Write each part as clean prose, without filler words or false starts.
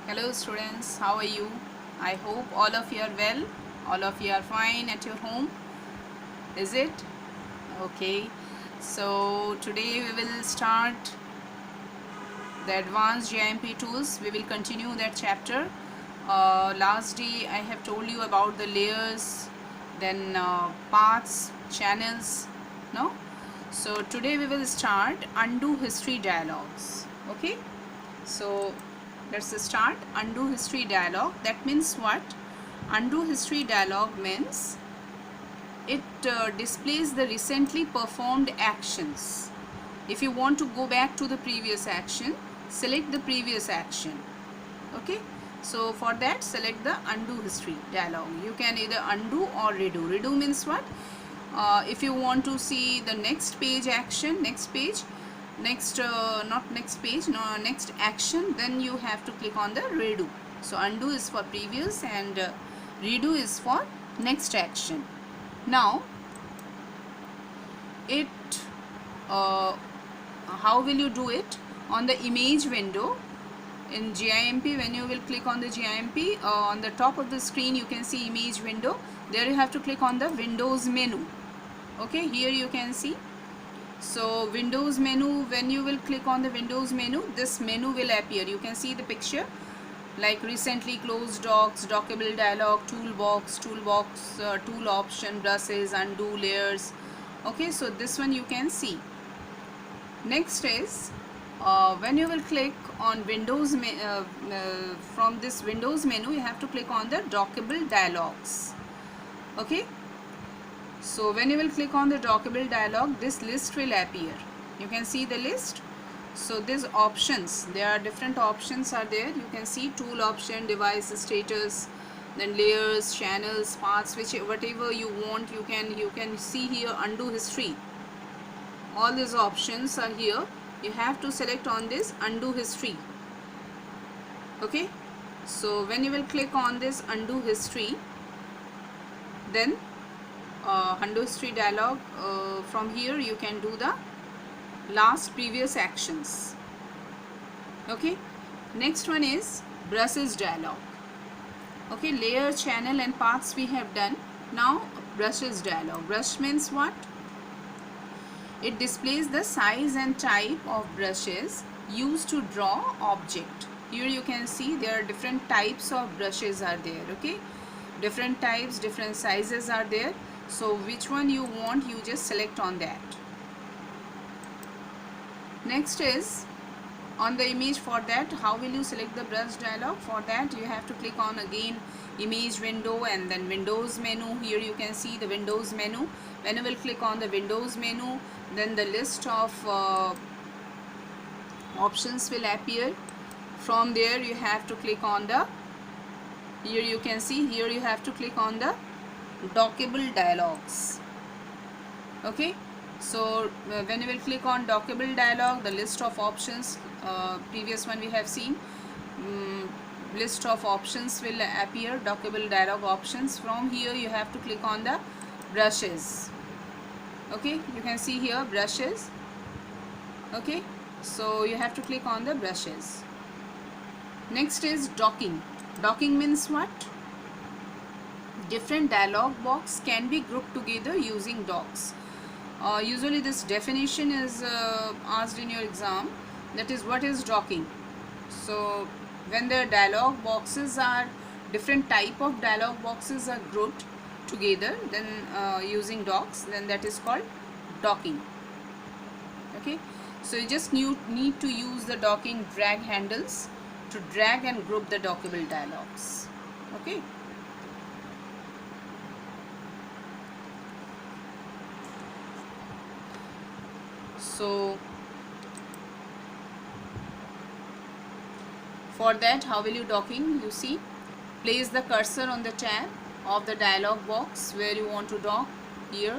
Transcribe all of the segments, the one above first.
Hello students, how are you? I hope all of you are well, all of you are fine at your home. Is it? Okay. So today we will start the advanced GIMP tools. We will continue that chapter. Last day I have told you about the layers, then paths, channels, no? So today we will start undo history dialogues. Okay? So let's start undo history dialogue. That means what? Undo history dialogue means it displays the recently performed actions. If you want to go back to the previous action, select the previous action. Okay, so for that select the undo history dialogue. You can either undo or redo. Redo means what? If you want to see the next page action, next page, not next page, no, next action, then you have to click on the redo. So undo is for previous and redo is for next action. Now it how will you do it? On the image window in GIMP, when you will click on the GIMP, on the top of the screen you can see image window. There you have to click on the Windows menu. Okay, here you can see. So Windows menu, when you will click on the Windows menu, this menu will appear. You can see the picture like recently closed docs, dockable dialog, toolbox, tool option, brushes, undo, layers. Okay, so this one you can see. Next is when you will click on Windows from this Windows menu, you have to click on the dockable dialogs. Okay, so when you will click on the dockable dialog, this list will appear. You can see the list. So these options, there are different options are there. You can see tool option, device status, then layers, channels, paths, whatever you want. You can see here undo history. All these options are here. You have to select on this undo history. Okay, so when you will click on this undo history, then undo history dialog, from here you can do the last previous actions. Okay, next one is brushes dialog. Okay, layer, channel and paths we have done. Now brushes dialog. Brush means what? It displays the size and type of brushes used to draw object. Here you can see there are different types of brushes are there. Okay, different types, different sizes are there. So which one you want, you just select on that. Next is on the image. For that, how will you select the brush dialog? For that you have to click on again image window and then Windows menu. Here you can see the Windows menu. When you will click on the Windows menu, then the list of options will appear. From there you have to click on the, here you can see, here you have to click on the dockable dialogs. Okay, so when you will click on dockable dialog, the list of options, previous one we have seen, list of options will appear, dockable dialog options. From here you have to click on the brushes. Okay, you can see here brushes. Okay, so you have to click on the brushes. Next is docking. Docking means what? Different dialog box can be grouped together using docks. Usually this definition is asked in your exam, that is what is docking. So when the dialog boxes are, different type of dialog boxes are grouped together, then using docks, then that is called docking. Okay, so you just need to use the docking drag handles to drag and group the dockable dialogs. Okay, so for that, how will you docking? You see, place the cursor on the tab of the dialog box where you want to dock. Here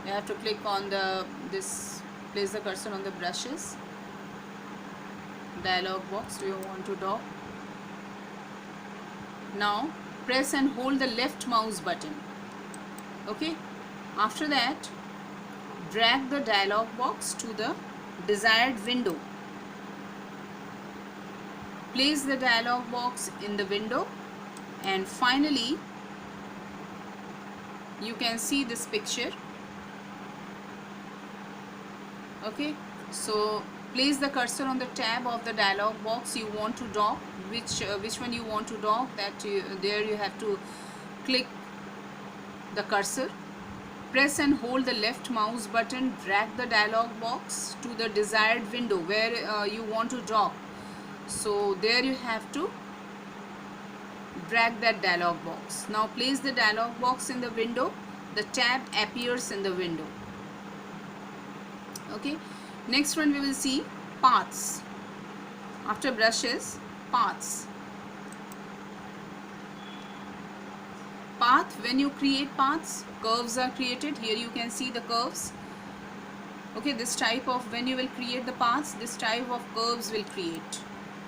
you have to click on the place the cursor on the brushes dialog box we want to dock. Now press and hold the left mouse button. Okay, after that drag the dialog box to the desired window. place the dialog box in the window, and finally you can see this picture. Okay, so place the cursor on the tab of the dialog box you want to dock, which one you want to dock, there you have to click the cursor. Press and hold the left mouse button, drag the dialog box to the desired window where you want to dock. So there you have to drag that dialog box. Now place the dialog box in the window. The tab appears in the window. Okay, next one we will see paths. After brushes, paths. Path, when you create paths, curves are created. Here you can see the curves. Okay, this type of, when you will create the paths, this type of curves will create.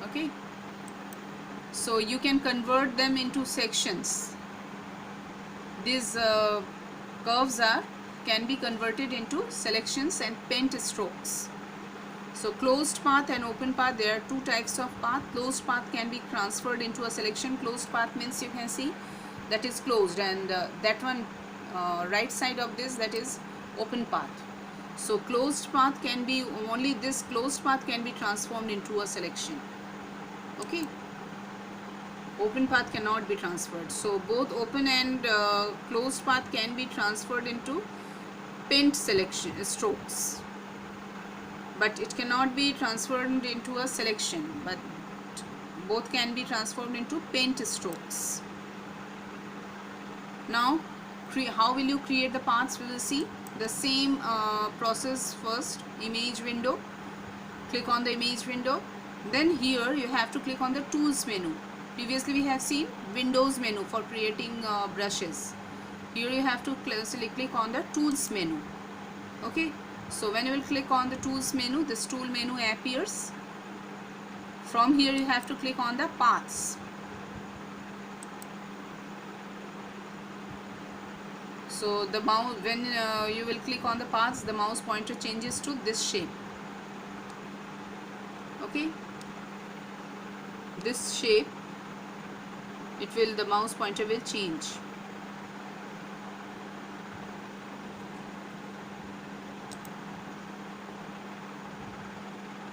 Okay, so you can convert them into sections. These curves can be converted into selections and paint strokes. So closed path and open path, there are two types of path. Closed path can be transferred into a selection. Closed path means you can see that is closed, and that one right side of this, that is open path. So closed path can be, only this closed path can be transformed into a selection. Okay, open path cannot be transferred. So both open and closed path can be transferred into paint selection strokes, but it cannot be transferred into a selection, but both can be transformed into paint strokes. Now how will you create the paths? We will see the same process. First, image window, click on the image window, then here you have to click on the tools menu. Previously we have seen Windows menu for creating brushes. Here you have to click on the tools menu. Okay, so when you will click on the tools menu, this tool menu appears. From here you have to click on the paths. So the mouse, when you will click on the paths, the mouse pointer changes to this shape. Okay, this shape, the mouse pointer will change.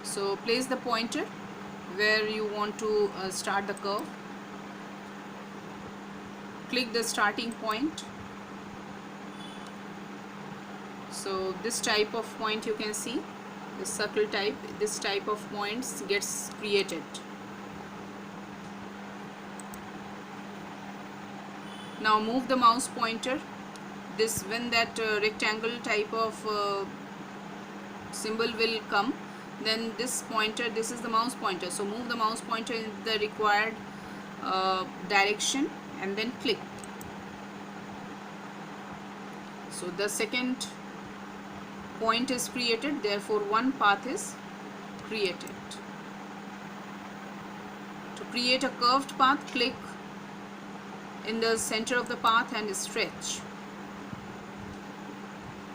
So place the pointer where you want to start the curve. Click the starting point. So this type of point you can see, the circle type, this type of points gets created. Now move the mouse pointer. This, when that rectangle type of symbol will come, then this pointer, this is the mouse pointer, so move the mouse pointer in the required direction and then click. So the second point is created, therefore one path is created. To create a curved path, click in the center of the path and stretch.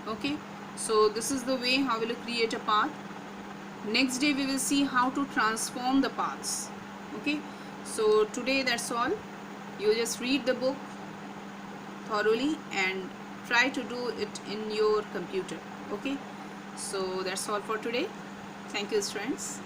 Okay, so this is the way how will you create a path. Next day we will see how to transform the paths. Okay, so today that's all. You just read the book thoroughly and try to do it in your computer. Okay, so that's all for today. Thank you, friends.